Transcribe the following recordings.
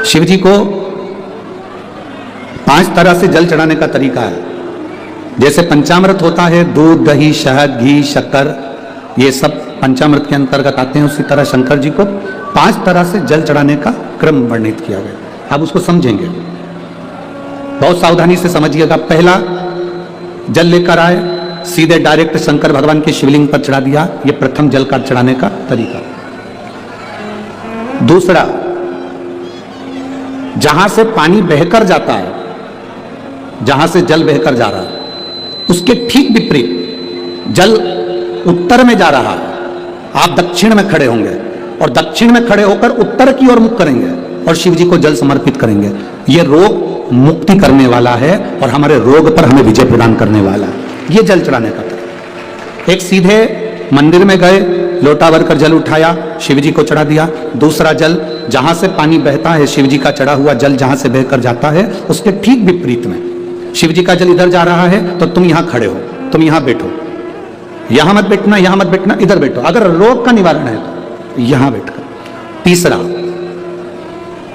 शिव जी को 5 तरह से जल चढ़ाने का तरीका है। जैसे पंचामृत होता है, दूध, दही, शहद, घी, शक्कर, ये सब पंचामृत के अंतर्गत आते हैं। उसी तरह शंकर जी को 5 तरह से जल चढ़ाने का क्रम वर्णित किया गया। अब उसको समझेंगे, बहुत सावधानी से समझिएगा। पहला, जल लेकर आए, सीधे डायरेक्ट शंकर भगवान के शिवलिंग पर चढ़ा दिया। ये प्रथम जल का चढ़ाने का तरीका। दूसरा, जहां से पानी बहकर जाता है, जहां से जल बहकर जा रहा है, उसके ठीक विपरीत जल उत्तर में जा रहा है, आप दक्षिण में खड़े होंगे और दक्षिण में खड़े होकर उत्तर की ओर मुख करेंगे और शिव जी को जल समर्पित करेंगे। यह रोग मुक्ति करने वाला है और हमारे रोग पर हमें विजय प्रदान करने वाला है। यह जल चढ़ाने का तरीका। एक, सीधे मंदिर में गए, लोटा भरकर जल उठाया, शिव जी को चढ़ा दिया। दूसरा जल, जहां से पानी बहता है, शिव जी का चढ़ा हुआ जल जहां से बहकर जाता है, उसके ठीक विपरीत में शिव जी का जल इधर जा रहा है तो तुम यहां खड़े हो, तुम यहां बैठो, यहां मत बैठना, यहां मत बैठना, इधर बैठो। अगर रोग का निवारण है तो यहां बैठकर। तीसरा,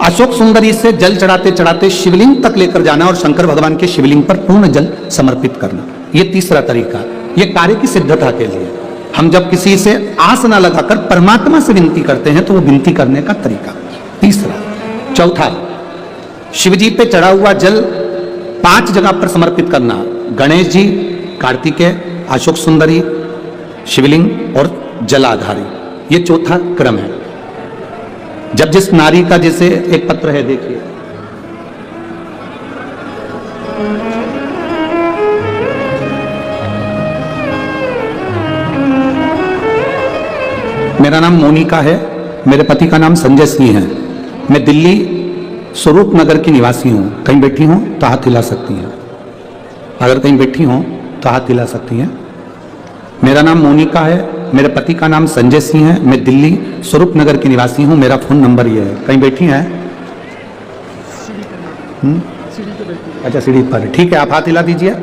अशोक सुंदरी से जल चढ़ाते चढ़ाते शिवलिंग तक लेकर जाना और शंकर भगवान के शिवलिंग पर पूर्ण जल समर्पित करना। यह तीसरा तरीका। यह कार्य की सिद्धता के लिए। हम जब किसी से आस न लगाकर परमात्मा से विनती करते हैं तो वो विनती करने का तरीका। तीसरा। चौथा, शिव जी पे चढ़ा हुआ जल 5 जगह पर समर्पित करना। गणेश जी, कार्तिकेय, अशोक सुंदरी, शिवलिंग और जलाधारी। ये चौथा क्रम है। जब जिस नारी का, जैसे एक पत्र है, देखिए, मेरा नाम मोनिका है, मेरे पति का नाम संजय सिंह है। मैं दिल्ली स्वरूप नगर की निवासी हूं। कहीं बैठी हूं तो हाथ हिला सकती हैं। अगर कहीं बैठी हूं तो हाथ हिला सकती हैं। मेरा नाम मोनिका है, मेरे पति का नाम संजय सिंह है। मैं दिल्ली स्वरूप नगर की निवासी हूं। मेरा फोन नंबर ये है। कहीं बैठी हैं? अच्छा, सीढ़ी पर। ठीक है, आप हाथ हिला दीजिए।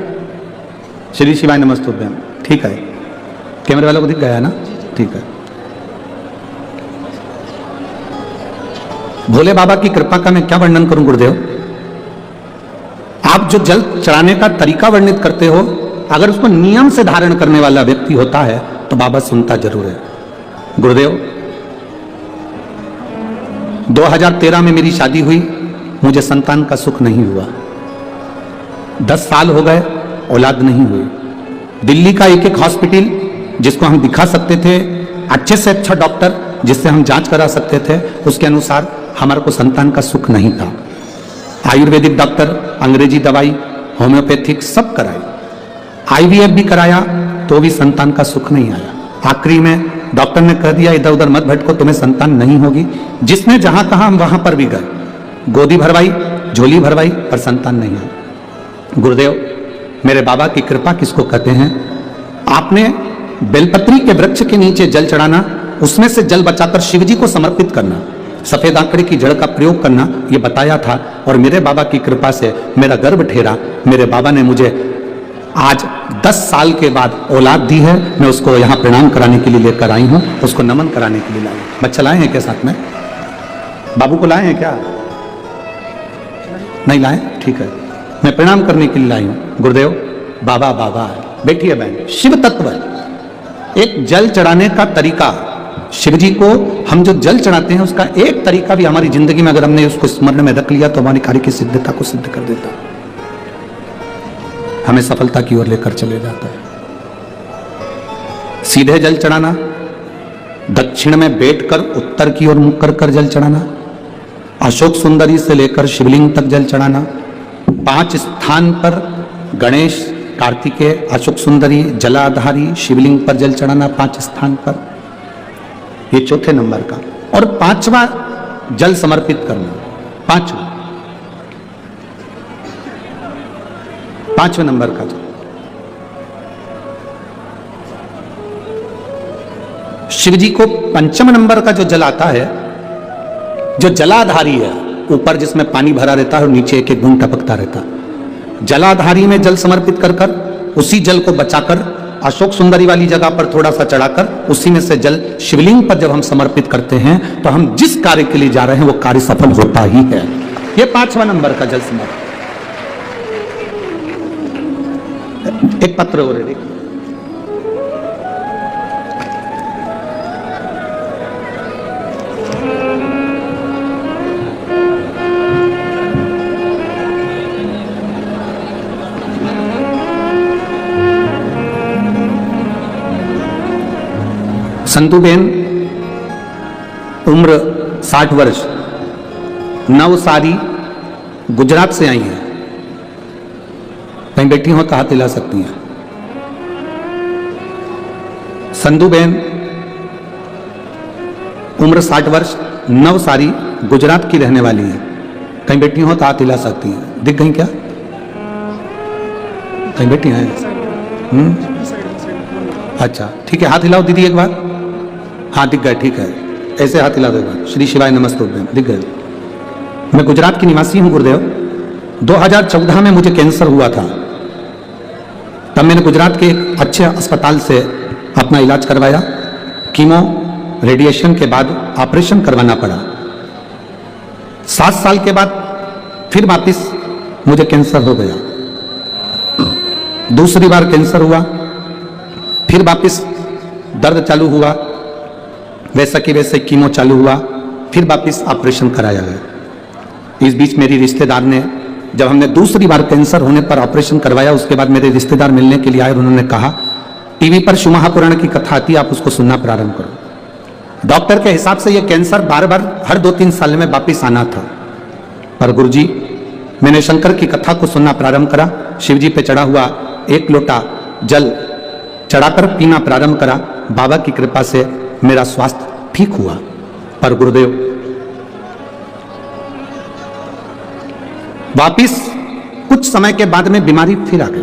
श्री शिवाय नमस्तुभ्यम। ठीक है, कैमरे वालों को दिख गया है ना? ठीक है। भोले बाबा की कृपा का मैं क्या वर्णन करूं गुरुदेव। आप जो जल चढ़ाने का तरीका वर्णित करते हो, अगर उसको नियम से धारण करने वाला व्यक्ति होता है तो बाबा सुनता जरूर है। गुरुदेव, 2013 में मेरी शादी हुई, मुझे संतान का सुख नहीं हुआ। 10 साल हो गए, औलाद नहीं हुई। दिल्ली का एक हॉस्पिटल जिसको हम दिखा सकते थे, अच्छे से अच्छा डॉक्टर जिससे हम जांच करा सकते थे, उसके अनुसार हमारे को संतान का सुख नहीं था। आयुर्वेदिक डॉक्टर, अंग्रेजी दवाई, होम्योपैथिक सब कराई, IVF भी कराया तो भी संतान का सुख नहीं आया। आखिरी में डॉक्टर ने कह दिया, इधर उधर मत भटको, तुम्हें संतान नहीं होगी। जिसने जहां कहा हम वहां पर भी गए, गोदी भरवाई, झोली भरवाई, पर संतान नहीं आई। गुरुदेव, मेरे बाबा की कृपा किसको कहते हैं? आपने बेलपत्री के वृक्ष के नीचे जल चढ़ाना, उसमें से जल बचाकर शिव जी को समर्पित करना, सफेद आंकड़े की जड़ का प्रयोग करना, यह बताया था। और मेरे बाबा की कृपा से मेरा गर्भ ठहरा। मेरे बाबा ने मुझे आज 10 साल के बाद औलाद दी है। मैं उसको यहाँ प्रणाम कराने के लिए लेकर आई हूँ, उसको नमन कराने के लिए लाई। बच्चा लाए हैं क्या साथ में? बाबू को लाए हैं क्या? नहीं लाए? ठीक है, मैं प्रणाम करने के लिए लाई हूँ। गुरुदेव, बाबा बाबा है। बैठिए बहन। शिव तत्व है। एक जल चढ़ाने का तरीका, शिव जी को हम जो जल चढ़ाते हैं उसका एक तरीका भी हमारी जिंदगी में अगर हमने उसको स्मरण में रख लिया तो हमारी कार्य की सिद्धता को सिद्ध कर देता है, हमें सफलता की ओर लेकर चले जाता है। सीधे जल चढ़ाना, दक्षिण में बैठकर उत्तर की ओर मुख कर जल चढ़ाना, अशोक सुंदरी से लेकर शिवलिंग तक जल चढ़ाना, 5 स्थान पर गणेश, कार्तिकेय, अशोक सुंदरी, जलाधारी, शिवलिंग पर जल चढ़ाना 5 स्थान पर। ये चौथे नंबर का। और 5वां जल समर्पित करना। 5वें नंबर का जल। शिव जी को 5वें नंबर का जो जल आता है, जो जलाधारी है, ऊपर जिसमें पानी भरा रहता है और नीचे एक एक बूंद टपकता रहता है। जलाधारी में जल समर्पित कर कर उसी जल को बचाकर अशोक सुंदरी वाली जगह पर थोड़ा सा चढ़ाकर उसी में से जल शिवलिंग पर जब हम समर्पित करते हैं तो हम जिस कार्य के लिए जा रहे हैं वो कार्य सफल होता ही है। ये 5वां नंबर का जल समाधि। एक पत्र और है। संतुबेन, उम्र 60 वर्ष, नवसारी, गुजरात से आई हैं। कहीं बैठी हो तो हाथ हिला सकती हैं। संधुबेन, उम्र 60 वर्ष, नवसारी, गुजरात की रहने वाली है। कहीं बैठी हो तो हाथ हिला सकती हैं। दिख गई क्या? कहीं बैठी हैं? अच्छा ठीक है, हाथ हिलाओ दीदी एक बार। हाँ दिख गए, ठीक है, ऐसे हाथ हिला दो एक बार। श्री शिवाय नमस्तुभ्यम। दिख गए। मैं गुजरात की निवासी हूं गुरुदेव। 2014 में मुझे कैंसर हुआ था। तब मैंने गुजरात के एक अच्छे अस्पताल से अपना इलाज करवाया। कीमो रेडिएशन के बाद ऑपरेशन करवाना पड़ा। 7 साल के बाद फिर वापिस मुझे कैंसर हो गया। दूसरी बार कैंसर हुआ, फिर वापिस दर्द चालू हुआ, वैसा कि वैसे कीमो चालू हुआ, फिर वापिस ऑपरेशन कराया गया। इस बीच मेरी रिश्तेदार ने, जब हमने दूसरी बार कैंसर होने पर ऑपरेशन करवाया, उसके बाद मेरे रिश्तेदार मिलने के लिए आए और उन्होंने कहा टीवी पर शिव महापुराण की कथा आती है, आप उसको सुनना प्रारंभ करो। डॉक्टर के हिसाब से यह कैंसर बार बार हर 2-3 साल में वापिस आना था। पर गुरुजी, मैंने शंकर की कथा को सुनना प्रारंभ करा। शिव जी पे चढ़ा हुआ 1 लोटा जल चढ़ाकर पीना प्रारंभ करा। बाबा की कृपा से मेरा स्वास्थ्य ठीक हुआ। पर गुरुदेव, वापिस कुछ समय के बाद में बीमारी फिर आ गई।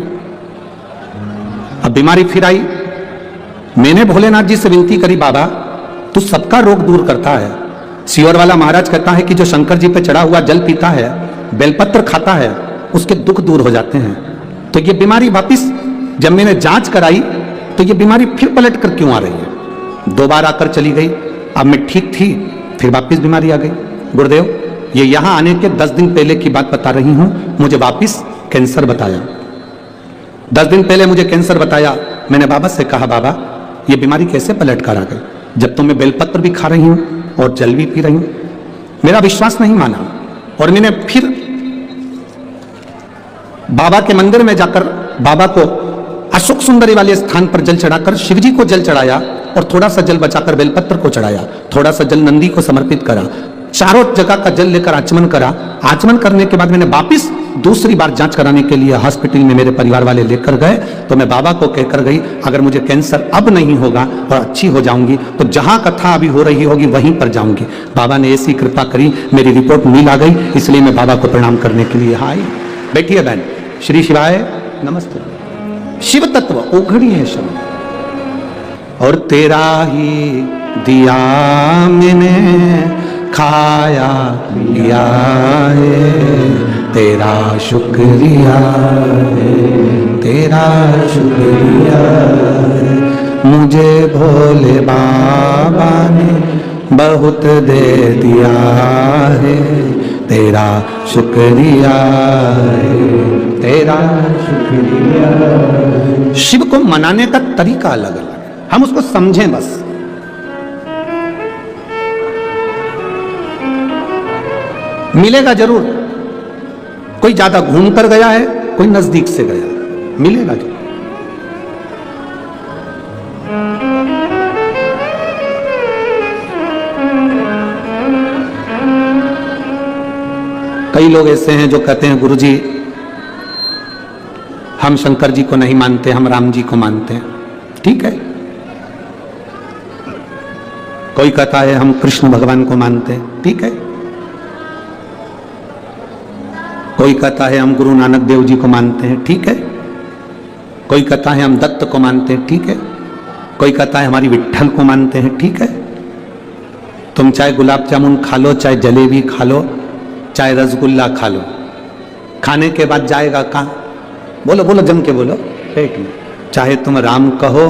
अब बीमारी फिर आई। मैंने भोलेनाथ जी से विनती करी, बाबा तू सबका रोग दूर करता है। सियोर वाला महाराज कहता है कि जो शंकर जी पे चढ़ा हुआ जल पीता है, बेलपत्र खाता है, उसके दुख दूर हो जाते हैं। तो ये बीमारी वापिस जब मैंने जांच कराई तो ये बीमारी फिर पलट कर क्यों आ रही है? 2 बार आकर चली गई। अब मैं ठीक थी, फिर वापिस बीमारी आ गई। गुरुदेव, ये यहां आने के 10 दिन पहले की बात बता रही हूं। मुझे वापिस कैंसर बताया। 10 दिन पहले मुझे कैंसर बताया। मैंने बाबा से कहा, बाबा ये बीमारी कैसे पलट कर आ गई, जब तो मैं बेलपत्र भी खा रही हूं और जल भी पी रही हूं? मेरा विश्वास नहीं माना और मैंने फिर बाबा के मंदिर में जाकर बाबा को अशोक सुंदरी वाले स्थान पर जल चढ़ाकर शिव जी को जल चढ़ाया और थोड़ा सा जल बचाकर बेलपत्र को चढ़ाया। थोड़ा सा जल नंदी को समर्पित करा। चारों जगह का जल लेकर आचमन करा। आचमन करने के बाद मैंने वापिस दूसरी बार जांच कराने के लिए हॉस्पिटल में मेरे परिवार वाले लेकर गए। तो मैं बाबा को कहकर गई, अगर मुझे कैंसर अब नहीं होगा और अच्छी हो जाऊंगी तो जहां कथा अभी हो रही होगी वहीं पर जाऊंगी। बाबा ने ऐसी कृपा करी, मेरी रिपोर्ट नील आ गई। इसलिए मैं बाबा को प्रणाम करने के लिए आई। बैठिए बहन। श्री शिवाय नमस्ते। शिव तत्व ओघड़ी है शब्द, और तेरा ही दिया मैंने खाया पिया है, तेरा शुक्रिया है, तेरा शुक्रिया है। मुझे भोले बाबा ने बहुत दे दिया है, तेरा शुक्रिया है, तेरा शुक्रिया। शिव को मनाने का तरीका अलग अलग है, हम उसको समझें बस। मिलेगा जरूर। कोई ज्यादा घूम कर गया है, कोई नजदीक से गया, मिलेगा जरूर। कई लोग ऐसे हैं जो कहते हैं, गुरुजी हम शंकर जी को नहीं मानते, हम राम जी को मानते हैं। ठीक है। कोई कहता है हम कृष्ण भगवान को मानते हैं। ठीक है। कोई कहता है हम गुरु नानक देव जी को मानते हैं। ठीक है। कोई कहता है हम दत्त को मानते हैं। ठीक है। कोई कहता है हमारी विट्ठल को मानते हैं। ठीक है। तुम चाहे गुलाब जामुन खा लो, चाहे जलेबी खा लो, चाहे रसगुल्ला खा लो, खाने के बाद जाएगा कहाँ? बोलो बोलो, जम के बोलो पेट में। चाहे तुम राम कहो,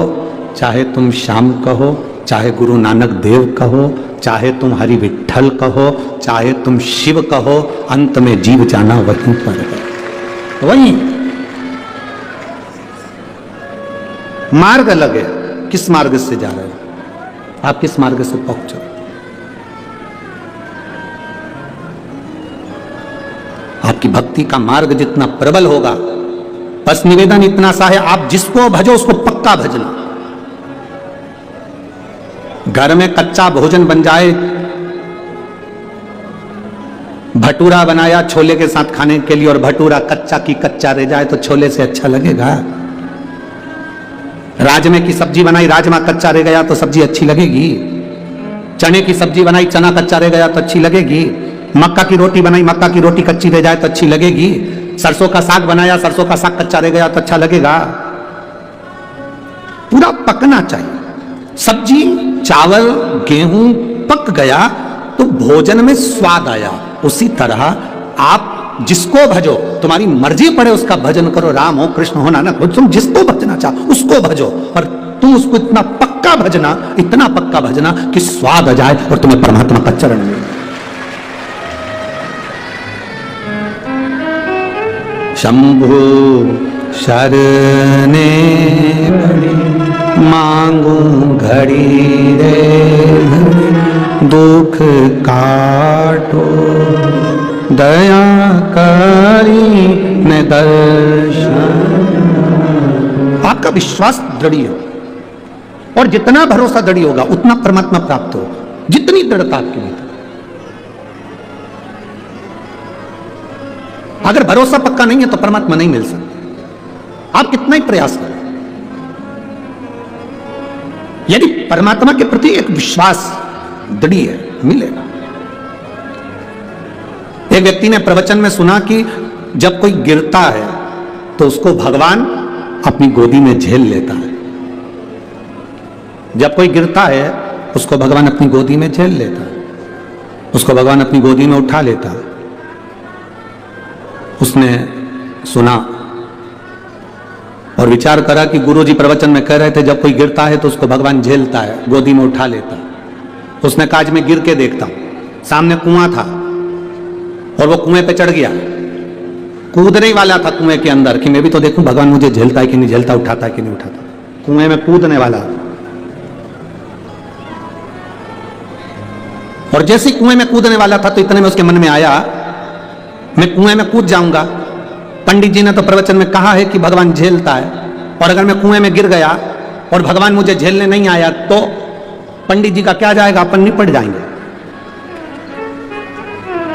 चाहे तुम श्याम कहो, चाहे गुरु नानक देव कहो, चाहे तुम हरि विठ्ठल कहो, चाहे तुम शिव कहो, अंत में जीव जाना वहीं पर है। वहीं मार्ग अलग है। किस मार्ग से जा रहे हो आप, किस मार्ग से पहुंचो? आपकी भक्ति का मार्ग जितना प्रबल होगा, बस निवेदन इतना सा है, आप जिसको भजो उसको पक्का भजना। घर में कच्चा भोजन बन जाए, भटूरा बनाया छोले के साथ खाने के लिए और भटूरा कच्चा की कच्चा रह जाए तो छोले से अच्छा लगेगा? राजमे की सब्जी बनाई, राजमा कच्चा रह गया तो सब्जी अच्छी लगेगी? चने की सब्जी बनाई, चना कच्चा रह गया तो अच्छी लगेगी? मक्का की रोटी बनाई, मक्का की रोटी कच्ची रह जाए तो अच्छी लगेगी? सरसों का साग बनाया, सरसों का साग कच्चा रह गया तो अच्छा लगेगा? पूरा पकना चाहिए। सब्जी, चावल, गेहूं पक गया तो भोजन में स्वाद आया। उसी तरह आप जिसको भजो, तुम्हारी मर्जी पड़े उसका भजन करो, राम हो, कृष्ण हो, नानक हो, तुम जिसको भजना चाहो उसको भजो, पर तुम उसको इतना पक्का भजना, इतना पक्का भजना कि स्वाद आ जाए और तुम्हें परमात्मा का चरण मिले। शंभु शरणे मांगू घड़ी रे, दुख काटो दया करी न दर्शन। आपका विश्वास दृढ़ हो, और जितना भरोसा दृढ़ होगा उतना परमात्मा प्राप्त हो। जितनी दृढ़ता आपके भीतर, अगर भरोसा पक्का नहीं है तो परमात्मा नहीं मिल सकता, आप कितना ही प्रयास करें। यदि परमात्मा के प्रति एक विश्वास दृढ़ है, मिलेगा। एक व्यक्ति ने प्रवचन में सुना कि जब कोई गिरता है तो उसको भगवान अपनी गोदी में झेल लेता है। जब कोई गिरता है उसको भगवान अपनी गोदी में झेल लेता है, उसको भगवान अपनी गोदी में उठा लेता है। उसने सुना और विचार करा कि गुरुजी प्रवचन में कह रहे थे जब कोई गिरता है तो उसको भगवान झेलता है, गोदी में उठा लेता है। उसने कहा आज मैं गिर के देखता हूं। सामने कुआं था और वो कुएं पे चढ़ गया, कूदने वाला था कुएं के अंदर कि मैं भी तो देखूं भगवान मुझे झेलता है कि नहीं झेलता, उठाता है कि नहीं उठाता। कुएं में कूदने वाला, और जैसे कुएं में कूदने वाला था तो इतने में उसके मन में आया मैं कुएं में कूद जाऊंगा। पंडित जी ने तो प्रवचन में कहा है कि भगवान झेलता है, और अगर मैं कुएं में गिर गया और भगवान मुझे झेलने नहीं आया तो पंडित जी का क्या जाएगा, अपन निपट जाएंगे।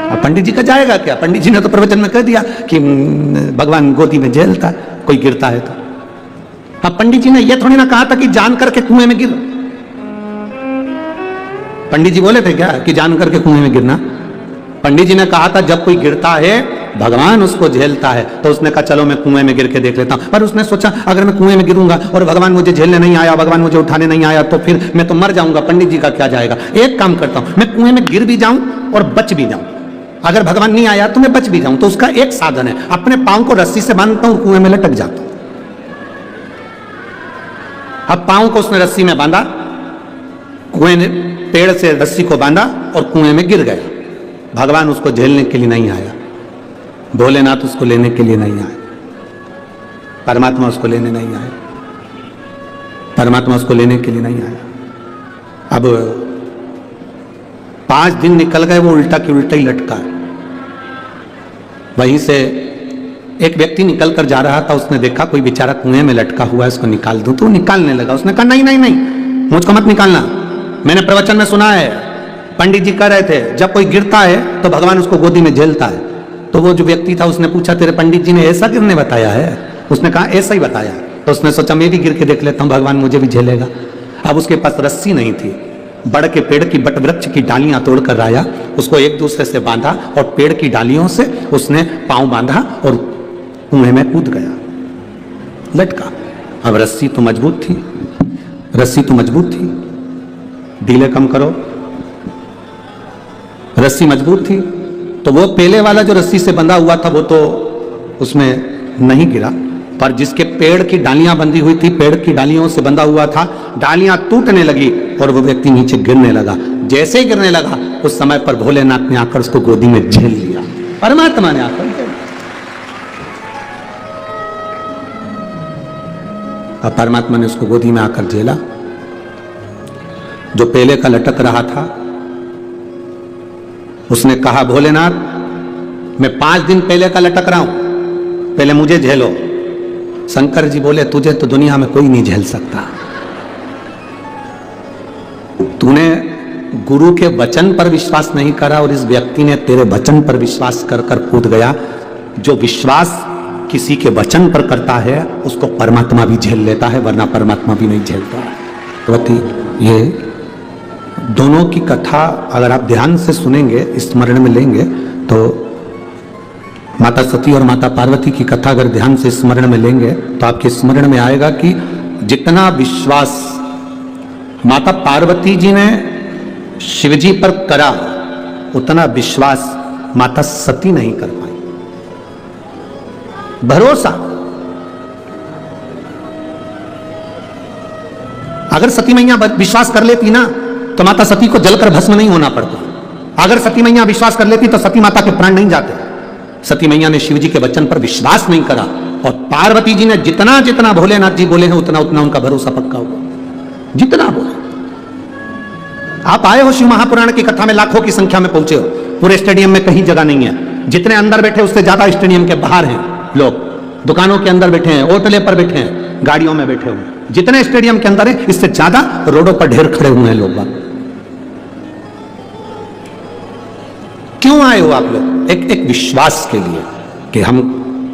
अब पंडित जी का जाएगा क्या? पंडित जी ने तो प्रवचन में कह दिया कि भगवान गोदी में झेलता है कोई गिरता है तो। अब पंडित जी ने यह थोड़ी ना कहा था कि जान करके कुएं में गिर। पंडित जी बोले थे क्या कि जान करके कुएं में गिरना? पंडित जी ने कहा था जब कोई गिरता है भगवान उसको झेलता है। तो उसने कहा चलो मैं कुएं में गिर के देख लेता हूं। पर उसने सोचा अगर मैं कुएं में गिरूंगा और भगवान मुझे झेलने नहीं आया, भगवान मुझे उठाने नहीं आया तो फिर मैं तो मर जाऊंगा, पंडित जी का क्या जाएगा। एक काम करता हूं, मैं कुएं में गिर भी जाऊं और बच भी जाऊं। अगर भगवान नहीं आया तो मैं बच भी जाऊं। तो उसका एक साधन है, अपने पांव को रस्सी से बांधता हूं, कुएं में लटक जाता हूं। अब पांव को उसने रस्सी में बांधा, कुएं ने पेड़ से रस्सी को बांधा और कुएं में गिर गया। भगवान उसको झेलने के लिए नहीं आया, भोलेनाथ उसको लेने के लिए नहीं आए, परमात्मा उसको लेने नहीं आए, परमात्मा उसको लेने के लिए नहीं आया। अब 5 दिन निकल गए, वो उल्टा की उल्टा ही लटका है। वहीं से एक व्यक्ति निकल कर जा रहा था, उसने देखा कोई बेचारा कुएं में लटका हुआ है, इसको निकाल दूं। तो वो निकालने लगा। उसने कहा नहीं नहीं नहीं, मुझको मत निकालना, मैंने प्रवचन में सुना है, पंडित जी कह रहे थे जब कोई गिरता है तो भगवान उसको गोदी में झेलता है। तो वो जो व्यक्ति था उसने पूछा तेरे पंडित जी ने ऐसा गिरने बताया है? उसने कहा ऐसा ही बताया। तो उसने सोचा मैं भी गिर के देख लेता हूं, भगवान मुझे भी झेलेगा। अब उसके पास रस्सी नहीं थी, बड़ के पेड़ की बट वृक्ष की डालियां तोड़कर लाया, उसको एक दूसरे से बांधा और पेड़ की डालियों से उसने पांव बांधा और कुएं में कूद गया, लटका। अब रस्सी तो मजबूत थी, रस्सी तो मजबूत थी, ढीले कम करो, रस्सी मजबूत थी। तो वो पहले वाला जो रस्सी से बंधा हुआ था वो तो उसमें नहीं गिरा, पर जिसके पेड़ की डालियां बंधी हुई थी, पेड़ की डालियों से बंधा हुआ था, डालियां टूटने लगी और वो व्यक्ति नीचे गिरने लगा। जैसे ही गिरने लगा उस समय पर भोलेनाथ ने आकर उसको गोदी में झेल लिया, परमात्मा ने आकर। अब परमात्मा ने उसको गोदी में आकर झेला। जो पेले का लटक रहा था उसने कहा, भोलेनाथ मैं 5 दिन पेले का लटक रहा हूं, पहले मुझे झेलो। शंकर जी बोले, तुझे तो दुनिया में कोई नहीं झेल सकता। तूने गुरु के वचन पर विश्वास नहीं करा और इस व्यक्ति ने तेरे वचन पर विश्वास कर कर कूद गया। जो विश्वास किसी के वचन पर करता है उसको परमात्मा भी झेल लेता है, वरना परमात्मा भी नहीं झेलता है। तो ये दोनों की कथा अगर आप ध्यान से सुनेंगे, स्मरण में लेंगे, तो माता सती और माता पार्वती की कथा अगर ध्यान से स्मरण में लेंगे तो आपके स्मरण में आएगा कि जितना विश्वास माता पार्वती जी ने शिव जी पर करा उतना विश्वास माता सती नहीं कर पाई। भरोसा, अगर सती मैया विश्वास कर लेती ना तो माता सती को जलकर भस्म नहीं होना पड़ता। अगर सती मैया विश्वास कर लेती तो सती माता के प्राण नहीं जाते। सती मैया ने शिव जी के वचन पर विश्वास नहीं करा और पार्वती जी ने जितना जितना भोलेनाथ जी बोले हैं उतना उतना उनका भरोसा पक्का हुआ, जितना बोले। आप आए हो शिव महापुराण की कथा में, लाखों की संख्या में पहुंचे हो, पूरे स्टेडियम में कहीं जगह नहीं है। जितने अंदर बैठे उससे ज्यादा स्टेडियम के बाहर हैं लोग, दुकानों के अंदर बैठे हैं, ओटले पर बैठे हैं, गाड़ियों में बैठे हुए। जितने स्टेडियम के अंदर है इससे ज्यादा रोडों पर ढेर खड़े हुए हैं लोग। क्यों आए हो आप लोग? एक विश्वास के लिए कि हम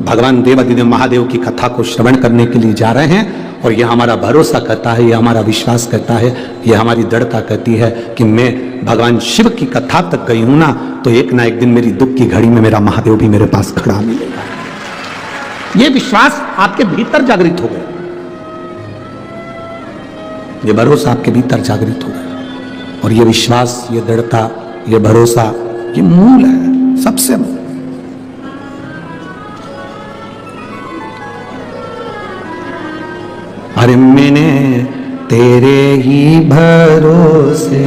भगवान देवाधिदेव महादेव की कथा को श्रवण करने के लिए जा रहे हैं और यह हमारा भरोसा करता है, यह हमारा विश्वास करता है, यह हमारी दृढ़ता कहती है कि मैं भगवान शिव की कथा तक गई हूं ना तो एक ना एक दिन मेरी दुख की घड़ी में मेरा महादेव भी मेरे पास खड़ा मिलेगा। यह विश्वास आपके भीतर जागृत हो गया, यह भरोसा आपके भीतर जागृत हो गया। और यह विश्वास, यह दृढ़ता, यह भरोसा, ये मूल है, सबसे मूल। अरे मैंने तेरे ही भरोसे,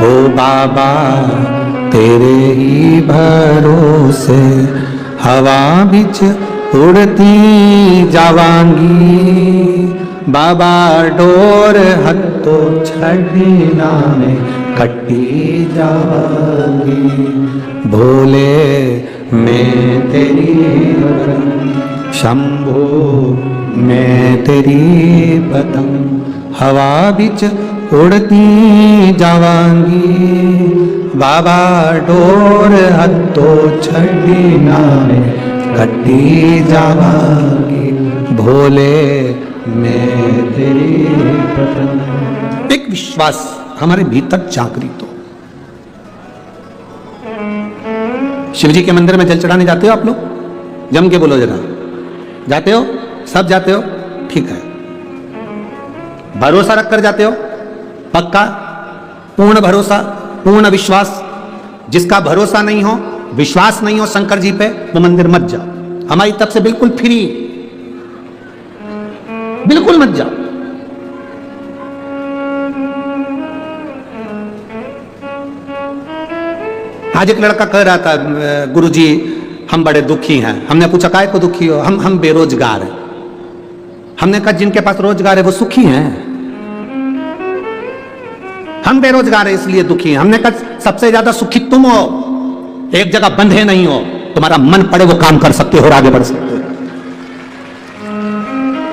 ओ बाबा तेरे ही भरोसे, हवा बिच उड़ती जावांगी, बाबा डोर हत्तो छड़ना में कटी जावांगी। भोले मैं तेरी शंभो मैं तेरी पतंग, हवा बिच उड़ती जावांगी, बाबा डोर हत्तो छड़ना में कटी जावांगी। भोले मैं तेरी पतंग। एक विश्वास हमारे भीतर जागृत हो। शिव जी के मंदिर में जल चढ़ाने जाते हो आप लोग? जम के बोलो जरा, जाते हो? सब जाते हो? ठीक है। भरोसा रखकर जाते हो? पक्का? पूर्ण भरोसा, पूर्ण विश्वास। जिसका भरोसा नहीं हो, विश्वास नहीं हो शंकर जी पे, वो मंदिर मत जाओ। हमारी तरफ से बिल्कुल फ्री, बिल्कुल मत जाओ। आज एक लड़का कह रहा था, गुरुजी हम बड़े दुखी हैं। हमने पूछा काहे को दुखी हो? हम बेरोजगार हैं। हमने कहा जिनके पास रोजगार है वो सुखी हैं, हम बेरोजगार है इसलिए दुखी हैं। हमने कहा सबसे ज्यादा सुखी तुम हो, एक जगह बंधे नहीं हो, तुम्हारा मन पड़े वो काम कर सकते हो और आगे बढ़ सकते हो।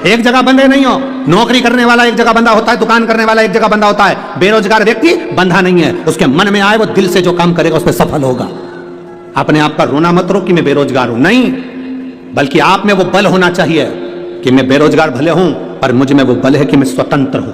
एक जगह बंधे नहीं हो। नौकरी करने वाला एक जगह बंधा होता है, दुकान करने वाला एक जगह बंधा होता है। बेरोजगार व्यक्ति बंधा नहीं है, उसके मन में आए वो दिल से जो काम करेगा उसमें सफल होगा। अपने आप का रोना मत रो कि मैं बेरोजगार हूं, नहीं, बल्कि आप में वो बल होना चाहिए कि मैं बेरोजगार भले हूं पर मुझ में वो बल है कि मैं स्वतंत्र हूं।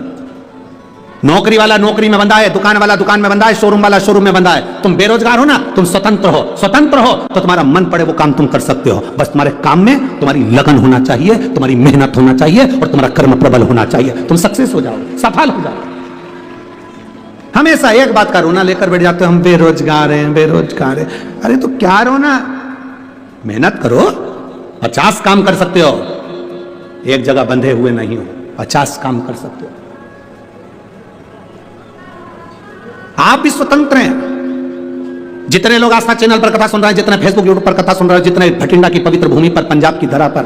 नौकरी वाला नौकरी में बंधा है, दुकान वाला दुकान में बंधा है, शोरूम वाला शोरूम में बंधा है। तुम बेरोजगार हो ना, तुम स्वतंत्र हो। स्वतंत्र हो तो तुम्हारा मन पड़े वो काम तुम कर सकते हो। बस तुम्हारे काम में तुम्हारी लगन होना चाहिए, तुम्हारी मेहनत होना चाहिए और तुम्हारा कर्म प्रबल होना चाहिए। तुम सक्सेस हो जाओ, सफल हो जाओ। हमेशा एक बात का रोना लेकर बैठ जाते हो, हम बेरोजगार हैं, बेरोजगार हैं। अरे तो क्या रोना, मेहनत करो, 50 काम कर सकते हो। एक जगह बंधे हुए नहीं हो, 50 काम कर सकते हो। आप भी स्वतंत्र हैं। जितने लोग आस्था चैनल पर कथा सुन रहे हैं, जितने फेसबुक यूट्यूब पर कथा सुन रहे हैं, जितने भटिंडा की पवित्र भूमि पर, पंजाब की धरा पर,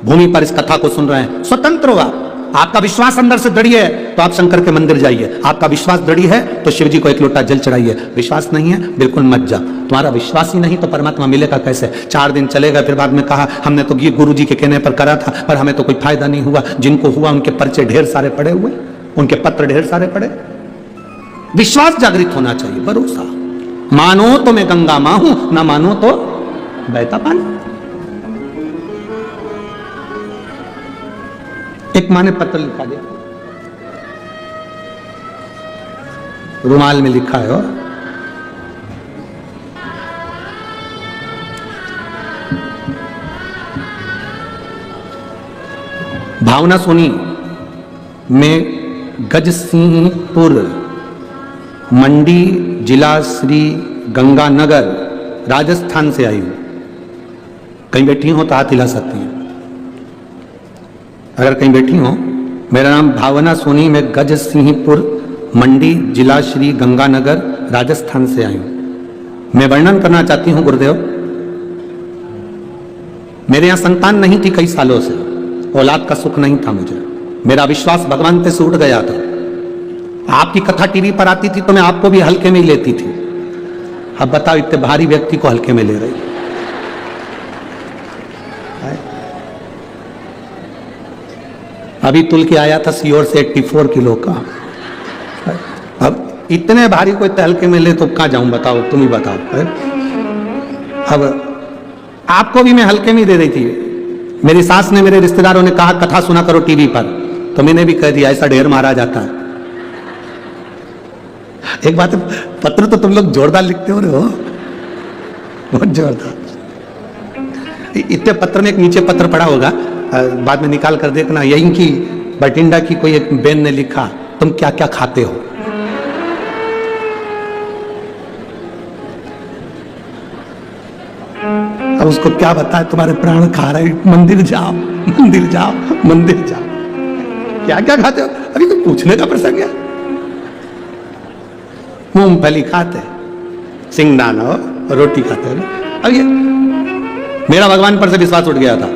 भूमि पर इस कथा को सुन रहे हैं, स्वतंत्र हो आप। आपका विश्वास अंदर से दृढ़ है तो आप शंकर के मंदिर जाइए। आपका विश्वास दृढ़ है तो शिव जी को एक लोटा जल चढ़ाइए। विश्वास नहीं है बिल्कुल मत जा। तुम्हारा विश्वास ही नहीं तो परमात्मा मिलेगा कैसे? 4 दिन चलेगा, फिर बाद में कहा हमने तो गुरु जी के कहने पर करा था पर हमें तो कोई फायदा नहीं हुआ। जिनको हुआ उनके पर्चे ढेर सारे पड़े हुए, उनके पत्र ढेर सारे पड़े। विश्वास जागृत होना चाहिए, भरोसा। मानो तो मैं गंगा मां हूं, ना मानो तो बहता पानी। एक माँ ने पत्र लिखा दिया, रुमाल में लिखा है, भावना सोनी में गजसिंहपुर मंडी जिला श्री गंगानगर राजस्थान से आई हूं। कहीं बैठी हो तो हाथ हिला सकती हैं अगर कहीं बैठी हो। मेरा नाम भावना सोनी, मैं गजसिंहपुर मंडी जिला श्री गंगानगर राजस्थान से आई हूं। मैं वर्णन करना चाहती हूं गुरुदेव, मेरे यहां संतान नहीं थी कई सालों से, औलाद का सुख नहीं था मुझे। मेरा विश्वास भगवान पे से उठ गया था। आपकी कथा टीवी पर आती थी तो मैं आपको भी हल्के में ही लेती थी। अब बताओ इतने भारी व्यक्ति को हल्के में ले रही। अभी तुल के आया था सीओर से 84 किलो का। अब इतने भारी को इतने हल्के में ले तो कहां जाऊं? बताओ, तुम ही बताओ। अब आपको भी मैं हल्के में दे रही थी। मेरी सास ने, मेरे रिश्तेदारों ने कहा कथा सुना करो टीवी पर, तो मैंने भी कह दिया ऐसा ढेर मारा जाता है। एक बात है, पत्र तो तुम लोग जोरदार लिखते हो रहे हो, बहुत जोरदार। इतने पत्र में एक नीचे पत्र पड़ा होगा, बाद में निकाल कर देखना, यहीं की बठिंडा की कोई एक बहन ने लिखा, तुम क्या क्या खाते हो। अब उसको क्या बताए, तुम्हारे प्राण खा रहे, मंदिर जाओ मंदिर जाओ मंदिर जाओ। क्या क्या खाते हो? अभी तो पूछने का प्रसंग है। मूंगफली खाते, सिंगदाना रोटी खाते हैं। अब ये मेरा भगवान पर से विश्वास उठ गया था।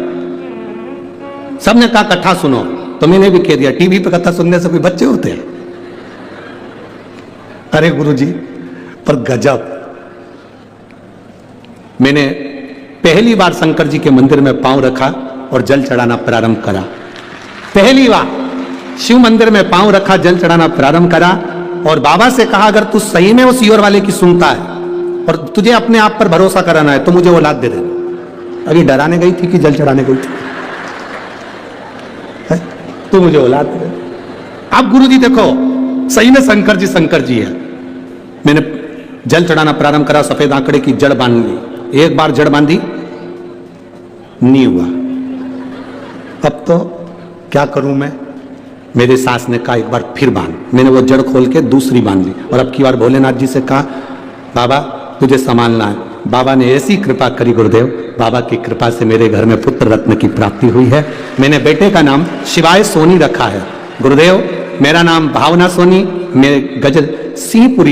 सबने कहा कथा सुनो, तो मैंने भी कह दिया टीवी पे कथा सुनने से कोई बच्चे होते हैं? अरे गुरुजी, पर गजब। मैंने पहली बार शंकर जी के मंदिर में पांव रखा और जल चढ़ाना प्रारंभ करा। पहली बार शिव मंदिर में पांव रखा, जल चढ़ाना प्रारंभ करा और बाबा से कहा अगर तू सही में उस सीओर वाले की सुनता है और तुझे अपने आप पर भरोसा कराना है तो मुझे औलाद दे दे। अभी डराने गई थी कि जल चढ़ाने गई थी, तो मुझे औलाद दे दे। अब गुरु जी देखो, सही में शंकर जी है। मैंने जल चढ़ाना प्रारंभ करा, सफेद आंकड़े की जड़ बांध ली। एक बार जड़ बांधी, नहीं हुआ। अब तो क्या करूं मैं? मेरे सास ने कहा एक बार फिर बांध। मैंने वो जड़ खोल के दूसरी बांध ली और अब की बार भोलेनाथ जी से कहा बाबा तुझे संभालना है। बाबा ने ऐसी कृपा करी गुरुदेव, बाबा की कृपा से मेरे घर में पुत्र रत्न की प्राप्ति हुई है। मैंने बेटे का नाम शिवाय सोनी रखा है। गुरुदेव मेरा नाम भावना सोनी, मैं गजसिंहपुर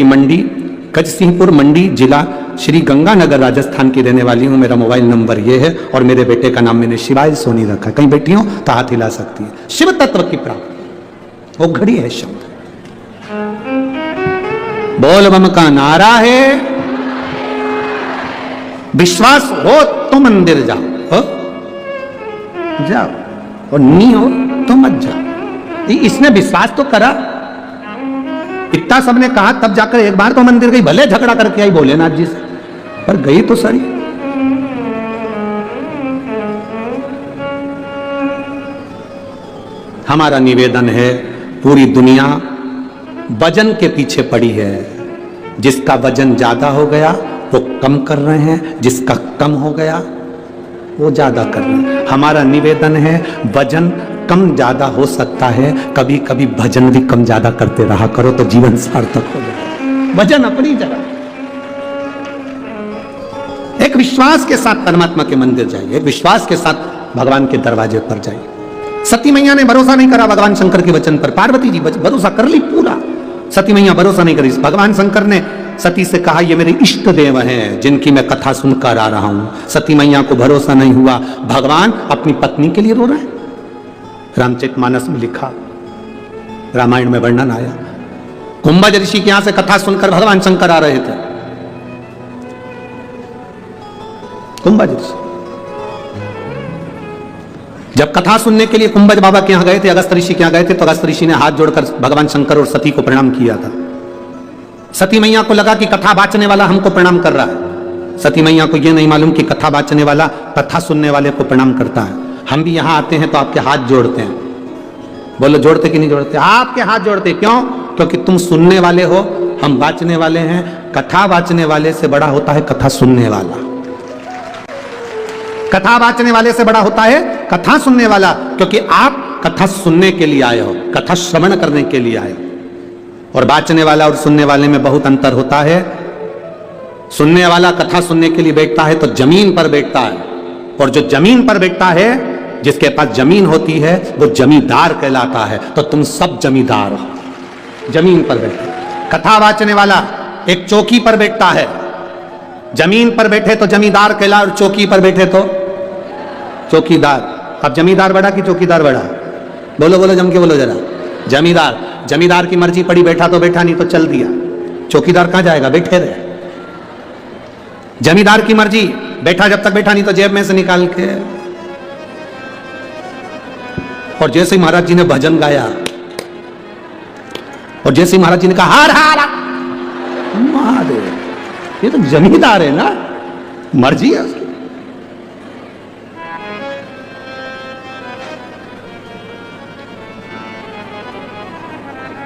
मंडी जिला श्री गंगानगर राजस्थान की रहने वाली हूँ। मेरा मोबाइल नंबर ये है और मेरे बेटे का नाम मैंने शिवाय सोनी रखा है। कहीं बैठी हो तो हाथ हिला सकती है। शिव तत्व की प्राप्ति वो घड़ी है शब्द। बोल बम का नारा है, विश्वास हो तो मंदिर जाओ, हो जाओ, और नहीं हो तो मत जाओ। इसने विश्वास तो करा, इतना सबने कहा, तब जाकर एक बार तो मंदिर गई। भले झगड़ा करके आई भोलेनाथ जी से, पर गई तो सही। हमारा निवेदन है, पूरी दुनिया वजन के पीछे पड़ी है। जिसका वजन ज्यादा हो गया वो कम कर रहे हैं, जिसका कम हो गया वो ज्यादा कर रहे हैं। हमारा निवेदन है, वजन कम ज्यादा हो सकता है, कभी कभी भजन भी कम ज्यादा करते रहा करो तो जीवन सार्थक हो जाए। वजन अपनी जगह, एक विश्वास के साथ परमात्मा के मंदिर जाइए, एक विश्वास के साथ भगवान के दरवाजे पर जाइए। सती मैया ने भरोसा नहीं करा भगवान शंकर के वचन पर, पार्वती जी भरोसा कर ली पूरा। सती मैया भरोसा नहीं करी। भगवान शंकर ने सती से कहा ये मेरे इष्ट देव हैं जिनकी मैं कथा सुनकर आ रहा हूं। सती मैया को भरोसा नहीं हुआ, भगवान अपनी पत्नी के लिए रो रहे हैं। रामचरितमानस में लिखा, रामायण में वर्णन आया, कुंभज ऋषि के यहां से कथा सुनकर भगवान शंकर आ रहे थे। कुंभज ऋषि जब कथा सुनने के लिए कुंभज बाबा के यहां गए थे, अगस्त ऋषि के यहां गए थे, तो अगस्त ऋषि ने हाथ जोड़कर भगवान शंकर और सती को प्रणाम किया था। सती मैया को लगा कि कथा बाचने वाला हमको प्रणाम कर रहा है। सती मैया को यह नहीं मालूम कि कथा बाचने वाला कथा सुनने वाले को प्रणाम करता है। हम भी यहां आते हैं तो आपके हाथ जोड़ते हैं। बोलो जोड़ते कि नहीं जोड़ते? आपके हाथ जोड़ते। क्यों? क्योंकि तुम सुनने वाले हो, हम बाचने वाले हैं। कथा बाचने वाले से बड़ा होता है कथा सुनने वाला। कथा बाचने वाले से बड़ा होता है कथा सुनने वाला, क्योंकि आप कथा सुनने के लिए आए हो, कथा श्रवण करने के लिए आए हो। और बाचने वाला और सुनने वाले में बहुत अंतर होता है। सुनने वाला कथा सुनने के लिए बैठता है तो जमीन पर बैठता है, और जो जमीन पर बैठता है, जिसके पास जमीन होती है, वो जमींदार कहलाता है। तो तुम सब जमींदार हो, जमीन पर बैठे। कथा बाचने वाला एक चौकी पर बैठता है। जमीन पर बैठे तो जमींदार कहला, और चौकी पर बैठे तो चौकीदार। अब जमींदार बड़ा कि चौकीदार बड़ा? बोलो बोलो, जम के बोलो जरा। जमींदार। जमींदार की मर्जी पड़ी, बैठा तो बैठा, नहीं तो चल दिया। चौकीदार कहां जाएगा? बैठे रहे। जमींदार की मर्जी, बैठा जब तक बैठा, नहीं तो जेब में से निकाल के। और जैसे ही महाराज जी ने भजन गाया, और जैसे ही महाराज जी ने कहा हर हर महादेव, ये तो जमींदार है ना, मर्जी है उसकी।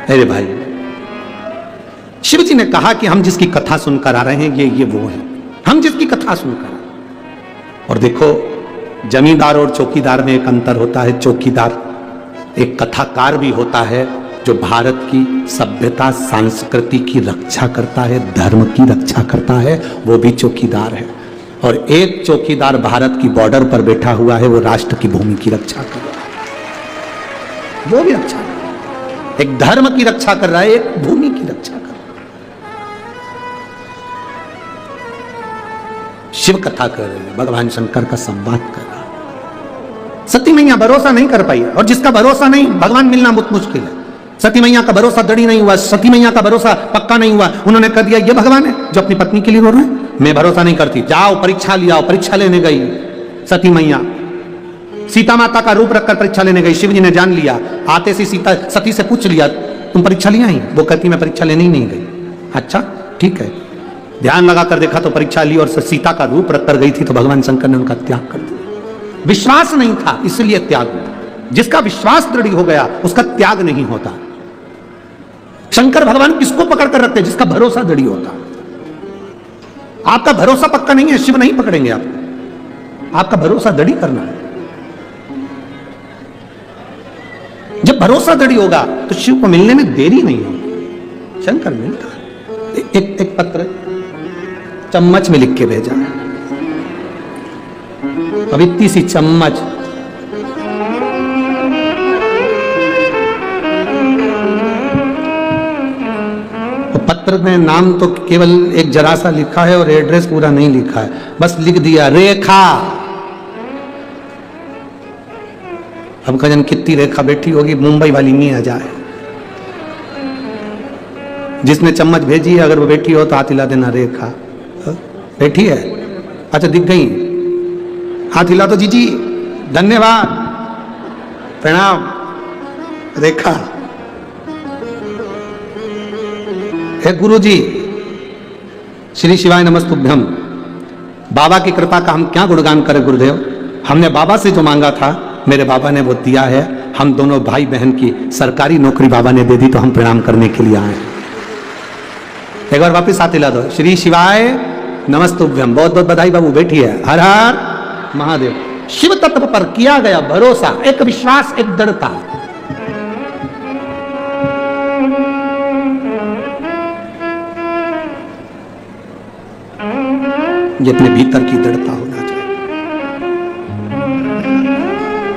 अरे भाई, शिव जी ने कहा कि हम जिसकी कथा सुनकर आ रहे हैं, ये वो है, हम जिसकी कथा सुनकर। और देखो, जमींदार और चौकीदार में एक अंतर होता है। चौकीदार एक कथाकार भी होता है जो भारत की सभ्यता संस्कृति की रक्षा करता है, धर्म की रक्षा करता है, वो भी चौकीदार है। और एक चौकीदार भारत की बॉर्डर पर बैठा हुआ है, वो राष्ट्र की भूमि की रक्षा कर रहा है, वो भी रक्षा कर रहा है। एक धर्म की रक्षा कर रहा है, एक भूमि की रक्षा कर रहा है। शिव कथा कर रहे हैं, भगवान शंकर का संवाद कर रहा है। सती मैया भरोसा नहीं कर पाई, और जिसका भरोसा नहीं, भगवान मिलना बहुत मुश्किल है। सती मैया का भरोसा दृढ़ नहीं हुआ, सती मैया का भरोसा पक्का नहीं हुआ। उन्होंने कह दिया ये भगवान है जो अपनी पत्नी के लिए रो रहे हैं, मैं भरोसा नहीं करती। जाओ परीक्षा लिया। परीक्षा लेने गई सती मैया, सीता माता का रूप रखकर परीक्षा लेने गई। शिव जी ने जान लिया। आते से सीता सती से पूछ लिया, तुम परीक्षा लिया ही? वो कहती मैं परीक्षा लेने ही नहीं गई। अच्छा ठीक है। ध्यान लगाकर देखा तो परीक्षा ली, और सीता का रूप रखकर गई थी, तो भगवान शंकर ने उनका त्याग कर दिया। विश्वास नहीं था, इसलिए त्याग हुआ। जिसका विश्वास दृढ़ हो गया, उसका त्याग नहीं होता। शंकर भगवान किसको पकड़ कर रखते? जिसका भरोसा दृढ़ होता। आपका भरोसा पक्का नहीं है, शिव नहीं पकड़ेंगे आपको। आपका भरोसा दृढ़ करना है। जब भरोसा दृढ़ होगा तो शिव को मिलने में देरी नहीं होगी। शंकर मिलता है। एक पत्र चम्मच में लिख के भेजा है, अब इतनी सी चम्मच, तो पत्र में नाम तो केवल एक जरा सा लिखा है और एड्रेस पूरा नहीं लिखा है, बस लिख दिया रेखा। अब कजन कितनी रेखा बैठी होगी, मुंबई वाली नहीं आ जाए। जिसने चम्मच भेजी है, अगर वो बैठी हो तो हाथ हिला देना, रेखा बैठी है। अच्छा दिख गई, हाथ हिला दो। जीजी धन्यवाद, प्रणाम। रेखा, हे गुरु जी, श्री शिवाय नमस्तुभ्यम। बाबा की कृपा का हम क्या गुणगान करें गुरुदेव। हमने बाबा से जो मांगा था, मेरे बाबा ने वो दिया है। हम दोनों भाई बहन की सरकारी नौकरी बाबा ने दे दी, तो हम प्रणाम करने के लिए आए। एक बार वापिस हाथ हिला दो। श्री शिवाय नमस्तुभ्यम। बहुत बहुत बधाई बाबू, बैठिए। हर हर महादेव। शिव तत्व पर किया गया भरोसा, एक विश्वास, एक दृढ़ता, ये अपने भीतर की दृढ़ता होना चाहिए।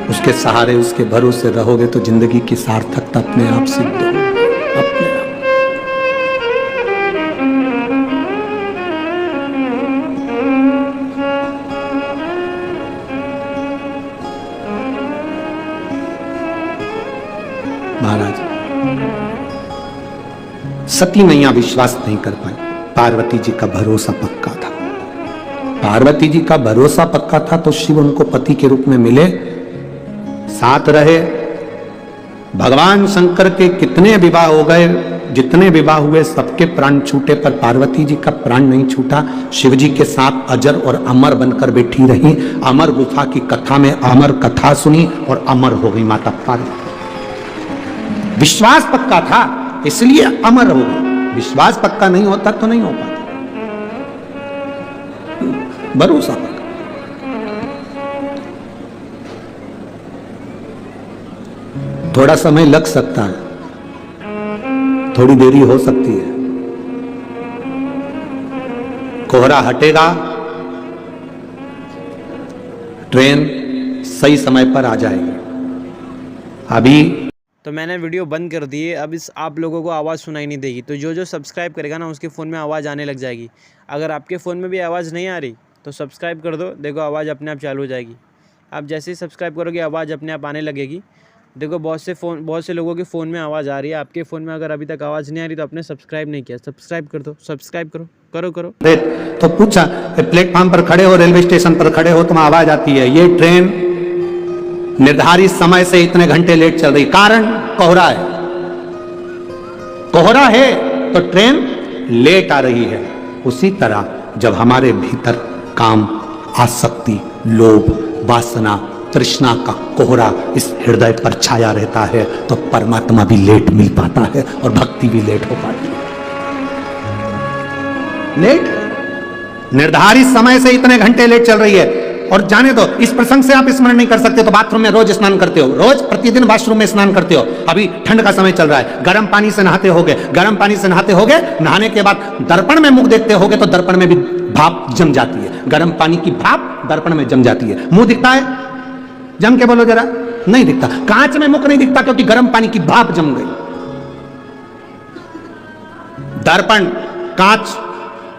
उसके सहारे, उसके भरोसे रहोगे तो जिंदगी की सार्थकता अपने आप सिद्ध होगी, अपने आप। सती मैया विश्वास नहीं कर पाई। पार्वती जी का भरोसा पक्का था। पार्वती जी का भरोसा पक्का था तो शिव उनको पति के रूप में मिले, साथ रहे। भगवान शंकर के कितने विवाह हो गए, जितने विवाह हुए सबके प्राण छूटे, पर पार्वती जी का प्राण नहीं छूटा। शिव जी के साथ अजर और अमर बनकर बैठी रही। अमर गुफा की कथा में अमर कथा सुनी और अमर हो गई माता पार्वती। विश्वास पक्का था इसलिए अमर हो गई। विश्वास पक्का नहीं होता तो नहीं हो पाता। भरोसा पक्का। थोड़ा समय लग सकता है, थोड़ी देरी हो सकती है, कोहरा हटेगा, ट्रेन सही समय पर आ जाएगी। अभी तो मैंने वीडियो बंद कर दी है। अब इस आप लोगों को आवाज़ सुनाई नहीं देगी, तो जो सब्सक्राइब करेगा ना उसके फ़ोन में आवाज़ आने लग जाएगी। अगर आपके फ़ोन में भी आवाज़ नहीं आ रही तो सब्सक्राइब कर दो, देखो आवाज़ अपने आप चालू हो जाएगी। आप जैसे ही सब्सक्राइब करोगे आवाज़ अपने आप आने लगेगी। देखो बहुत से लोगों के फ़ोन में आवाज़ आ रही है, आपके फ़ोन में अगर अभी तक आवाज़ नहीं आ रही तो आपने सब्सक्राइब नहीं किया, सब्सक्राइब कर दो, सब्सक्राइब करो। तो पूछा, प्लेटफॉर्म पर खड़े हो, रेलवे स्टेशन पर खड़े हो, तुम आवाज आती है ये ट्रेन निर्धारित समय से इतने घंटे लेट चल रही, कारण कोहरा है। कोहरा है तो ट्रेन लेट आ रही है। उसी तरह जब हमारे भीतर काम, आसक्ति, लोभ, वासना, तृष्णा का कोहरा इस हृदय पर छाया रहता है तो परमात्मा भी लेट मिल पाता है और भक्ति भी लेट हो पाती है। लेट निर्धारित समय से इतने घंटे लेट चल रही है। और जाने दो, इस प्रसंग से आप स्मरण नहीं कर सकते तो बाथरूम में रोज स्नान करते हो, रोज प्रतिदिन वॉशरूम में स्नान करते हो। अभी ठंड का समय चल रहा है, गर्म पानी से नहाते होगे, गर्म पानी से नहाते होगे, नहाने के बाद दर्पण में मुख देखते होगे तो दर्पण में भी भाप जम जाती है। गर्म पानी की भाप दर्पण में जम जाती है। मुंह दिखता है? जम के बोलो जरा। नहीं दिखता। कांच में मुख नहीं दिखता क्योंकि गर्म पानी की भाप जम गई। दर्पण, कांच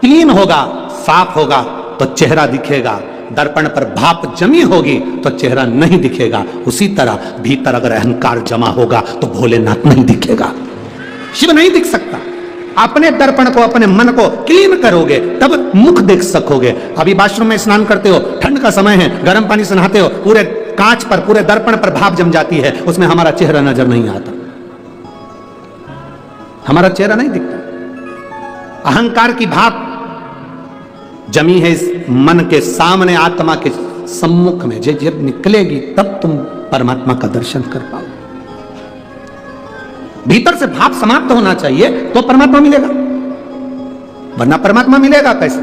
क्लीन होगा, साफ होगा तो चेहरा दिखेगा। दर्पण पर भाप जमी होगी तो चेहरा नहीं दिखेगा। उसी तरह भीतर अगर अहंकार जमा होगा तो भोलेनाथ नहीं दिखेगा, शिव नहीं दिख सकता। अपने दर्पण को, अपने मन को क्लीन करोगे तब मुख देख सकोगे। अभी वॉशरूम में स्नान करते हो, ठंड का समय है, गर्म पानी से नहाते हो, पूरे कांच पर, पूरे दर्पण पर भाप जम जाती है, उसमें हमारा चेहरा नजर नहीं आता, हमारा चेहरा नहीं दिखता। अहंकार की भाप जमी है इस मन के सामने, आत्मा के सम्मुख में। जब निकलेगी तब तुम परमात्मा का दर्शन कर पाओ। भीतर से भाप समाप्त होना चाहिए तो परमात्मा मिलेगा, वरना परमात्मा मिलेगा कैसे?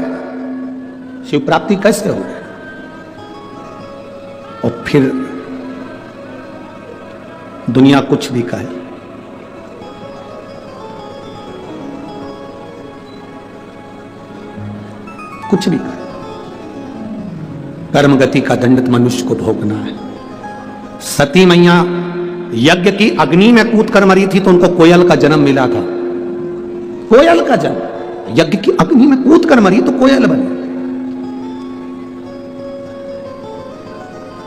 शिव प्राप्ति कैसे होगी? और फिर दुनिया कुछ भी कहे, कुछ भी कहे, कर्म गति का दंड मनुष्य को भोगना है। सती मैया यज्ञ की अग्नि में कूद कर मरी थी तो उनको कोयल का जन्म मिला था। कोयल का जन्म, यज्ञ की अग्नि में कूद कर मरी तो कोयल बनी।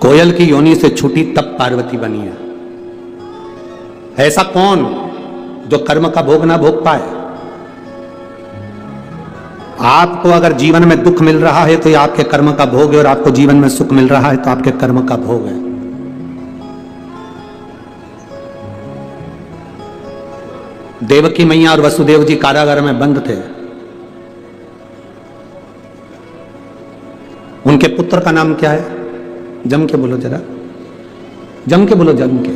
कोयल की योनि से छूटी तब पार्वती बनी है। ऐसा कौन जो कर्म का भोग ना भोग पाए? आपको अगर जीवन में दुख मिल रहा है तो ये आपके कर्म का भोग है, और आपको जीवन में सुख मिल रहा है तो आपके कर्म का भोग है। देवकी मैया और वसुदेव जी कारागार में बंद थे। उनके पुत्र का नाम क्या है? जम के बोलो जरा, जम के बोलो, जम के।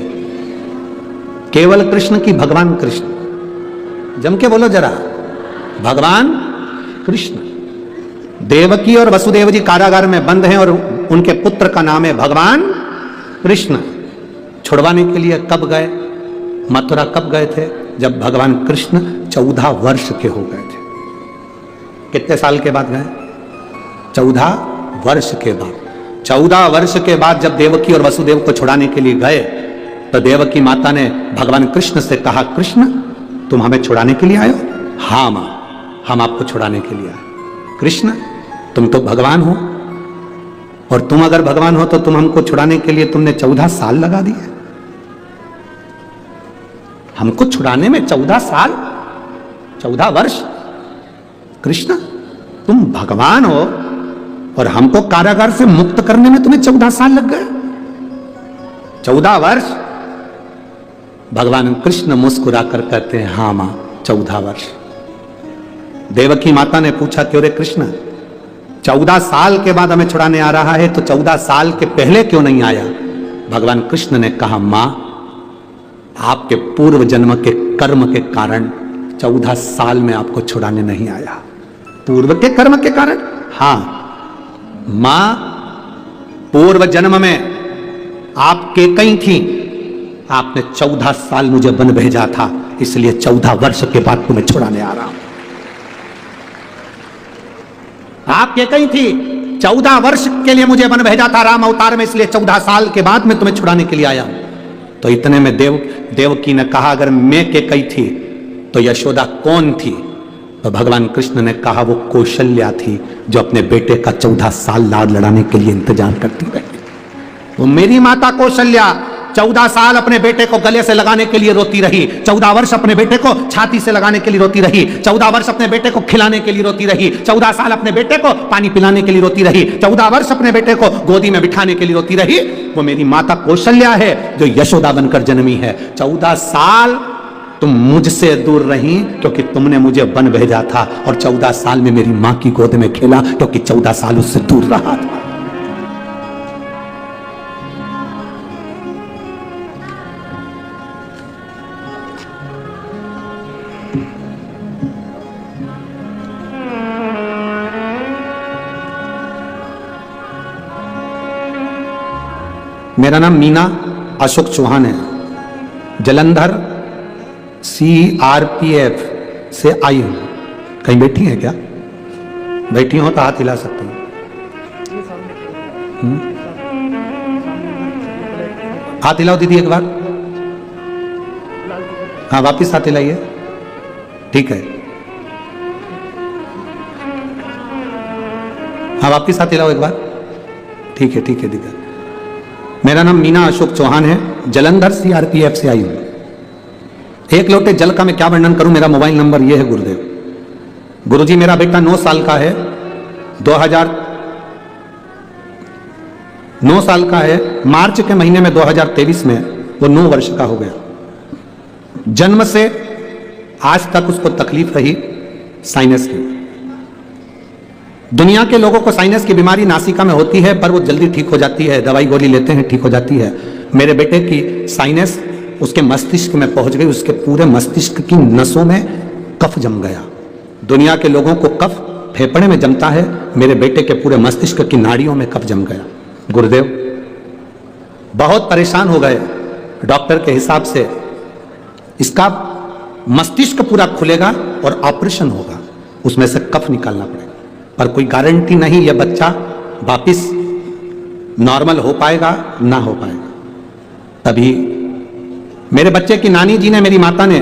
केवल कृष्ण की भगवान कृष्ण? जम के बोलो जरा, भगवान कृष्ण। देवकी और वसुदेव जी कारागार में बंद हैं और उनके पुत्र का नाम है भगवान कृष्ण। छुड़वाने के लिए कब गए? मथुरा कब गए थे? जब भगवान कृष्ण 14 वर्ष के हो गए थे। कितने साल के बाद गए? 14 वर्ष के बाद। 14 वर्ष के बाद जब देवकी और वसुदेव को छुड़ाने के लिए गए तो देवकी माता ने भगवान कृष्ण से कहा, कृष्ण तुम हमें छुड़ाने के लिए आए हो? हाँ मां, हम आपको छुड़ाने के लिए आए। कृष्ण तुम तो भगवान हो, और तुम अगर भगवान हो तो तुम हमको छुड़ाने के लिए तुमने 14 साल लगा दिए। हमको छुड़ाने में 14 साल? 14 वर्ष? कृष्ण, तुम भगवान हो और हमको कारागार से मुक्त करने में तुम्हें 14 साल लग गए? 14 वर्ष? भगवान कृष्ण मुस्कुराकर कहते हैं, हां मां, 14 वर्ष। देवकी माता ने पूछा क्यों रे कृष्ण, 14 साल के बाद हमें छुड़ाने आ रहा है, तो 14 साल के पहले क्यों नहीं आया? भगवान कृष्ण ने कहा, मां, आपके पूर्व जन्म के कर्म के कारण 14 साल में आपको छुड़ाने नहीं आया। पूर्व के कर्म के कारण? हां मां, पूर्व जन्म में आप केकई थी, आपने 14 साल मुझे वन भेजा था, इसलिए 14 वर्ष के बाद तुम्हें छुड़ाने आ रहा हूं। आप केकई थी, 14 वर्ष के लिए मुझे वन भेजा था राम अवतार में, इसलिए 14 साल के बाद मैं तुम्हें छुड़ाने के लिए आया हूं। तो इतने में देवकी ने कहा, अगर मैं केकई थी तो यशोदा कौन थी? तो भगवान कृष्ण ने कहा, वो कौशल्या थी, जो अपने बेटे का 14 साल लाड लड़ाने के लिए इंतजार करती रही। वो मेरी माता कौशल्या 14 साल अपने बेटे को गले से लगाने के लिए रोती रही, 14 वर्ष अपने बेटे को छाती से लगाने के लिए रोती रही, 14 वर्ष अपने बेटे को खिलाने के लिए रोती रही, 14 साल अपने बेटे को पानी पिलाने के लिए रोती रही, 14 वर्ष अपने बेटे को गोदी में बिठाने के लिए रोती रही। वो मेरी माता कौशल्या है, जो यशोदा बनकर जन्मी है। 14 साल तुम मुझसे दूर रही क्योंकि तुमने मुझे वन भेजा था, और 14 साल में मेरी मां की गोद में खेला क्योंकि 14 साल उससे दूर रहा था। मेरा नाम मीना अशोक चौहान है, जलंधर CRPF से आई हूं। कहीं बैठी हैं क्या? बैठी हो तो हाथ हिला सकते हो। हाथ हिलाओ दीदी एक बार। हाँ, वापिस हाथ हिलाइए। ठीक है, हाँ वापिस हाथ हिलाओ एक बार। ठीक है, ठीक है दीदी। मेरा नाम मीना अशोक चौहान है, जलंधर CRPF से आई हूं। एक लोटे जल का मैं क्या वर्णन करूं। मेरा मोबाइल नंबर यह है गुरुदेव। गुरुजी, मेरा बेटा 9 साल का है, 9 साल का है। मार्च के महीने में 2023 में वो 9 वर्ष का हो गया। जन्म से आज तक उसको तकलीफ रही साइनस की। दुनिया के लोगों को साइनस की बीमारी नासिका में होती है, पर वो जल्दी ठीक हो जाती है, दवाई गोली लेते हैं, ठीक हो जाती है। मेरे बेटे की साइनस उसके मस्तिष्क में पहुंच गई, उसके पूरे मस्तिष्क की नसों में कफ जम गया। दुनिया के लोगों को कफ फेफड़े में जमता है, मेरे बेटे के पूरे मस्तिष्क की नाड़ियों में कफ जम गया। गुरुदेव, बहुत परेशान हो गए। डॉक्टर के हिसाब से इसका मस्तिष्क पूरा खुलेगा और ऑपरेशन होगा, उसमें से कफ निकालना पड़ेगा, पर कोई गारंटी नहीं यह बच्चा वापिस नॉर्मल हो पाएगा ना हो पाएगा। तभी मेरे बच्चे की नानी जी ने, मेरी माता ने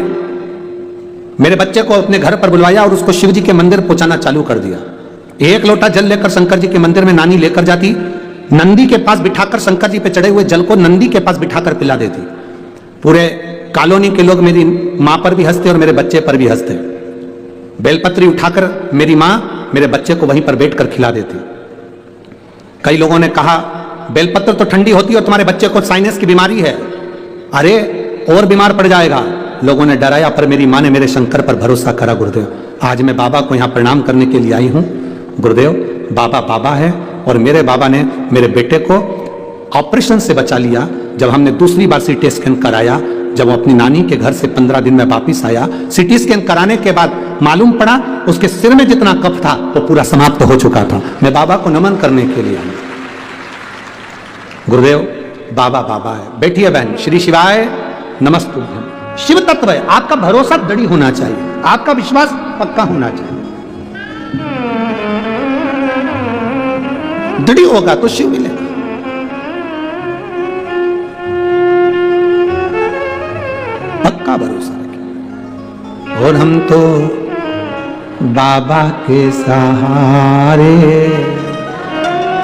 मेरे बच्चे को अपने घर पर बुलवाया और उसको शिव जी के मंदिर पहुंचाना चालू कर दिया। एक लोटा जल लेकर शंकर जी के मंदिर में नानी लेकर जाती, नंदी के पास बिठाकर शंकर जी पे चढ़े हुए जल को नंदी के पास बिठाकर पिला देती। पूरे कॉलोनी के लोग मेरी मां पर भी हंसते और मेरे बच्चे पर भी हंसते। बेलपत्री उठाकर मेरी मां मेरे बच्चे को वहीं पर बैठकर खिला देती। कई लोगों ने कहा, बेलपत्र तो ठंडी होती है और तुम्हारे बच्चे को साइनस की बीमारी है, अरे और बीमार पड़ जाएगा। लोगों ने डराया, पर मेरी मां ने मेरे शंकर पर भरोसा करा। गुरुदेव, आज मैं बाबा को यहां प्रणाम करने के लिए आई हूं। गुरुदेव, बाबा बाबा है और मेरे बाबा ने मेरे बेटे को ऑपरेशन से बचा लिया। जब हमने दूसरी बार CT स्कैन कराया, जब वो अपनी नानी के घर से 15 दिन में वापिस आया, CT स्कैन कराने के बाद मालूम पड़ा उसके सिर में जितना कफ था वो पूरा समाप्त हो चुका था। मैं बाबा को नमन करने के लिए आया। गुरुदेव, बाबा बाबा है। बैठिए बहन। श्री शिवाय नमस्तुभ्यम। शिव तत्व है, आपका भरोसा दृढ़ होना चाहिए, आपका विश्वास पक्का होना चाहिए। दृढ़ होगा तो शिव मिलेगा। पक्का भरोसा रखिए। और हम तो बाबा के सहारे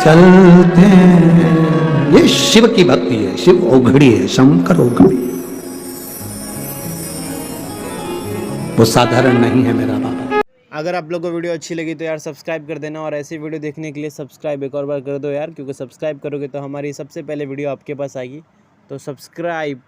चलते हैं। ये शिव की भक्ति है। शिव ओघड़ी है, शंकर ओघड़ी। वो साधारण नहीं है मेरा बाबा। अगर आप लोगों को वीडियो अच्छी लगी तो यार सब्सक्राइब कर देना, और ऐसी वीडियो देखने के लिए सब्सक्राइब एक और बार कर दो यार, क्योंकि सब्सक्राइब करोगे तो हमारी सबसे पहले वीडियो आपके पास आएगी। तो सब्सक्राइब।